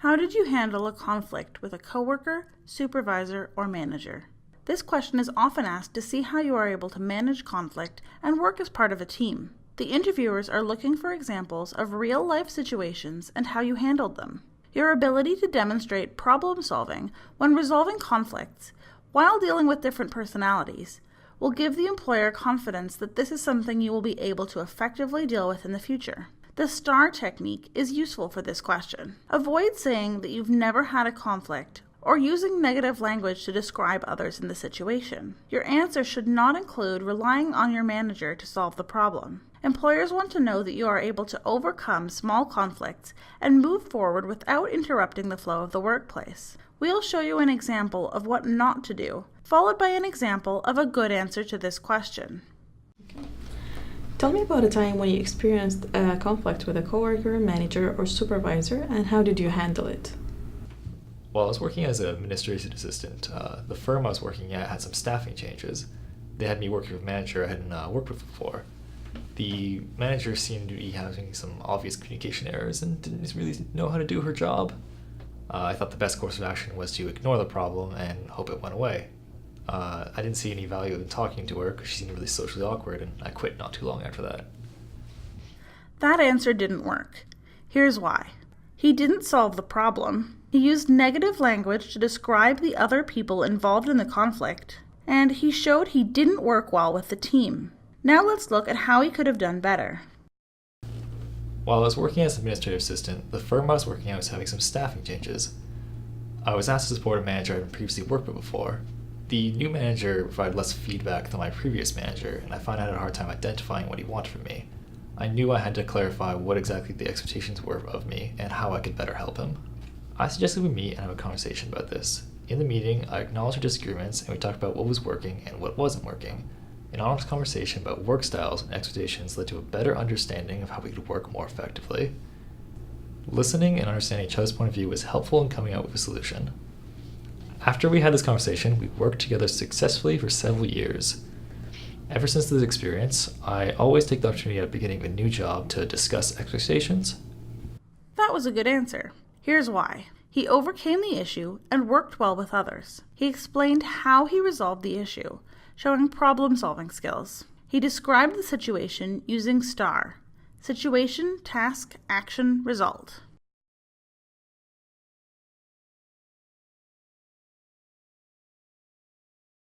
How did you handle a conflict with a coworker, supervisor, or manager? This question is often asked to see how you are able to manage conflict and work as part of a team. The interviewers are looking for examples of real-life situations and how you handled them. Your ability to demonstrate problem solving when resolving conflicts while dealing with different personalities will give the employer confidence that this is something you will be able to effectively deal with in the future. The STAR technique is useful for this question. Avoid saying that you've never had a conflict or using negative language to describe others in the situation. Your answer should not include relying on your manager to solve the problem. Employers want to know that you are able to overcome small conflicts and move forward without interrupting the flow of the workplace. We'll show you an example of what not to do, followed by an example of a good answer to this question. Tell me about a time when you experienced a conflict with a coworker, manager, or supervisor, and how did you handle it? While I was working as an administration assistant, the firm I was working at had some staffing changes. They had me working with a manager I hadn't worked with before. The manager seemed to be having some obvious communication errors and didn't really know how to do her job. I thought the best course of action was to ignore the problem and hope it went away. I didn't see any value in talking to her because she seemed really socially awkward, and I quit not too long after that. That answer didn't work. Here's why. He didn't solve the problem. He used negative language to describe the other people involved in the conflict, and he showed he didn't work well with the team. Now let's look at how he could have done better. While I was working as an administrative assistant, the firm I was working at was having some staffing changes. I was asked to support a manager I had previously worked with before. The new manager provided less feedback than my previous manager, and I found I had a hard time identifying what he wanted from me. I knew I had to clarify what exactly the expectations were of me and how I could better help him. I suggested we meet and have a conversation about this. In the meeting, I acknowledged our disagreements and we talked about what was working and what wasn't working. An honest conversation about work styles and expectations led to a better understanding of how we could work more effectively. Listening and understanding each other's point of view was helpful in coming up with a solution. After we had this conversation, we worked together successfully for several years. Ever since this experience, I always take the opportunity at the beginning of a new job to discuss expectations. That was a good answer. Here's why. He overcame the issue and worked well with others. He explained how he resolved the issue, showing problem-solving skills. He described the situation using STAR: situation, task, action, result.